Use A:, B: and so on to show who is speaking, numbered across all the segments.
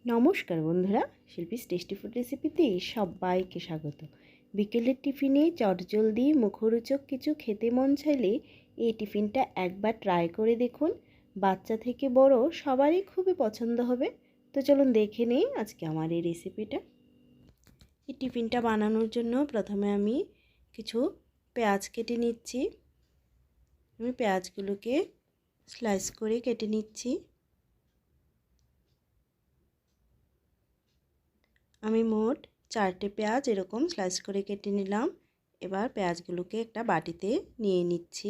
A: নমস্কার বন্ধুরা, Shilpi's tasty food রেসিপিতে সবাইকে স্বাগত। বিকেলের টিফিনে চটজলদি মুখরোচক কিছু খেতে মন চাইলে এই টিফিনটা একবার ট্রাই করে দেখুন। বাচ্চা থেকে বড় সবারই খুবই পছন্দ হবে। তো চলুন দেখে নিই আজকে আমার এই রেসিপিটা। এই টিফিনটা বানানোর জন্য প্রথমে আমি কিছু পেঁয়াজ কেটে নিচ্ছি। আমি পেঁয়াজগুলোকে স্লাইস করে কেটে নিচ্ছি। আমি মোট 4টে পেঁয়াজ এরকম স্লাইস করে কেটে নিলাম। এবার পেঁয়াজগুলোকে একটা বাটিতে নিয়ে নিচ্ছি।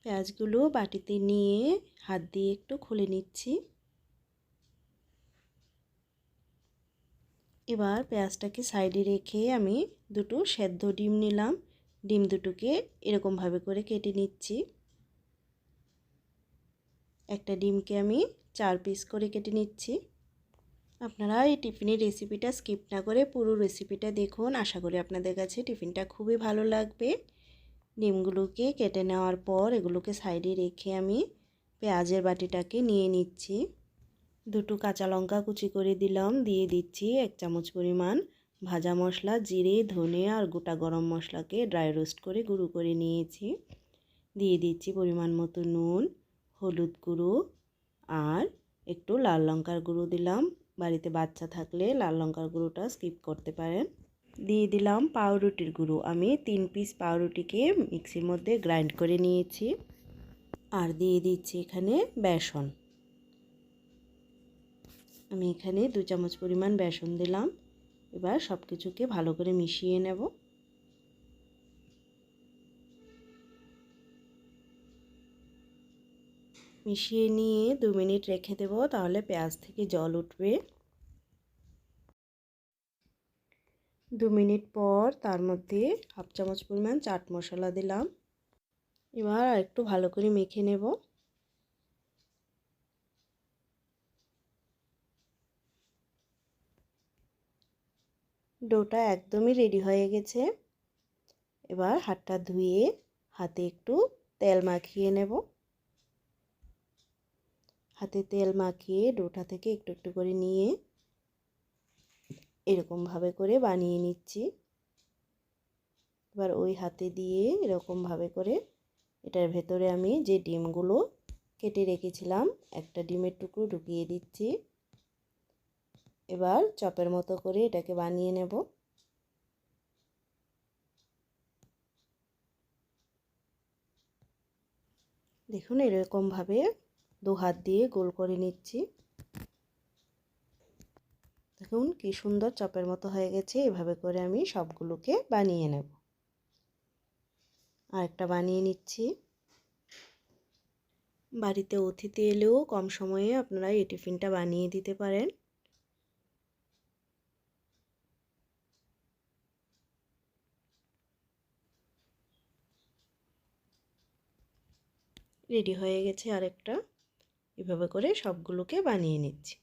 A: পেঁয়াজগুলো বাটিতে নিয়ে হাত দিয়ে একটু খুলে নিচ্ছি। এবার পেঁয়াজটাকে সাইডে রেখে আমি দুটো সেদ্ধ ডিম নিলাম। ডিম দুটোকে এরকমভাবে করে কেটে নিচ্ছি। একটা ডিমকে আমি 4 পিস করে কেটে নিচ্ছি। আপনারা এই টিফিনের রেসিপিটা স্কিপ না করে পুরো রেসিপিটা দেখুন। আশা করি আপনাদের কাছে টিফিনটা খুবই ভালো লাগবে। ডিমগুলোকে কেটে নেওয়ার পর এগুলোকে সাইডে রেখে আমি পেঁয়াজের বাটিটাকে নিয়ে নিচ্ছি। দুটো কাঁচা লঙ্কা কুচি করে দিলাম। দিয়ে দিচ্ছি 1 চামচ পরিমাণ ভাজা মশলা, জিরে, ধনে আর গোটা গরম মশলাকে ড্রাই রোস্ট করে গুঁড়ো করে নিয়েছি। দিয়ে দিচ্ছি পরিমাণ মতো নুন, হলুদ গুঁড়ো আর একটু লাল লঙ্কার গুঁড়ো দিলাম। বাড়িতে বাচ্চা থাকলে লাল লঙ্কার গুঁড়োটা স্কিপ করতে পারেন। দিয়ে দিলাম পাউরুটির গুঁড়ো। আমি 3 পিস পাউরুটিকে মিক্সির মধ্যে গ্রাইন্ড করে নিয়েছি। আর দিয়ে দিচ্ছি এখানে বেসন। আমি এখানে 2 চামচ পরিমাণ বেসন দিলাম। এবার সব কিছুকে ভালো করে মিশিয়ে নেব। মিশিয়ে নিয়ে 2 মিনিট রেখে দেব, তাহলে পেঁয়াজ থেকে জল উঠবে। 2 মিনিট পর তার মধ্যে হাফ চামচ পরিমাণ চাট মশলা দিলাম। এবার একটু ভালো করে মেখে নেব। ডোটা একদমই রেডি হয়ে গেছে। এবার হাতটা ধুয়ে হাতে একটু তেল মাখিয়ে নেব। হাতে তেল মাখিয়ে ডোটা থেকে একটু একটু করে নিয়ে এরকমভাবে করে বানিয়ে নিচ্ছি। এবার ওই হাতে দিয়ে এরকমভাবে করে এটার ভেতরে আমি যে ডিমগুলো কেটে রেখেছিলাম একটা ডিমের টুকরো ঢুকিয়ে দিচ্ছি। এবার চপের মতো করে এটাকে বানিয়ে নেব। দেখুন এরকমভাবে 2 হাত দিয়ে গোল করে নিচ্ছি। দেখুন কি সুন্দর চপের মতো হয়ে গেছে। এভাবে করে আমি সবগুলোকে বানিয়ে নেব। আরেকটা বানিয়ে নিচ্ছি। বাড়িতে অতিথি এলেও কম সময়ে আপনারা এই টিফিনটা বানিয়ে দিতে পারেন। রেডি হয়ে গেছে আরেকটা। এভাবে করে সবগুলোকে বানিয়ে নিচ্ছি।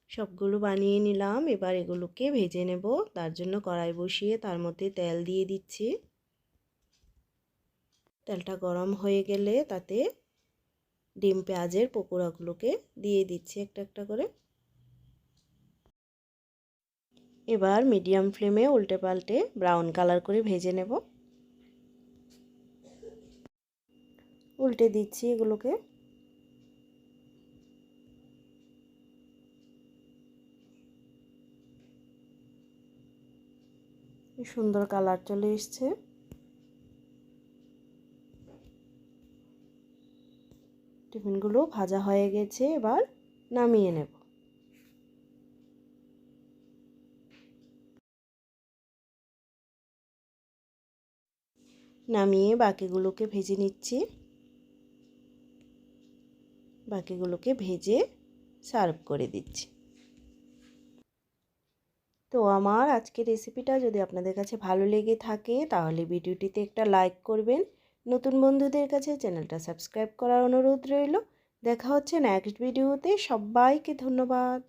A: সবগুলো বানিয়ে নিলাম। এবার এগুলোকে ভেজে নেব। তার জন্য কড়াই বসিয়ে তার মধ্যে তেল দিয়ে দিচ্ছি। তেলটা গরম হয়ে গেলে তাতে ডিম পেঁয়াজের পকোড়াগুলোকে দিয়ে দিচ্ছি একটা একটা করে। এবার মিডিয়াম ফ্লেমে উল্টে পাল্টে ব্রাউন কালার করে ভেজে নেব। উল্টে দিচ্ছি এগুলোকে। সুন্দর কালার চলে এসছে। টিফিনগুলো ভাজা হয়ে গেছে। এবার নামিয়ে নেব। নামিয়ে বাকিগুলোকে ভেজে নিচ্ছি। বাকিগুলোকে ভেজে সার্ভ করে দিচ্ছি। তো আমার আজকের রেসিপিটা যদি আপনাদের কাছে ভালো লেগে থাকে তাহলে ভিডিওটিতে একটা লাইক করবেন। নতুন বন্ধুদের কাছে চ্যানেলটা সাবস্ক্রাইব করার অনুরোধ রইল। দেখা হচ্ছে নেক্সট ভিডিওতে। সবাইকে ধন্যবাদ।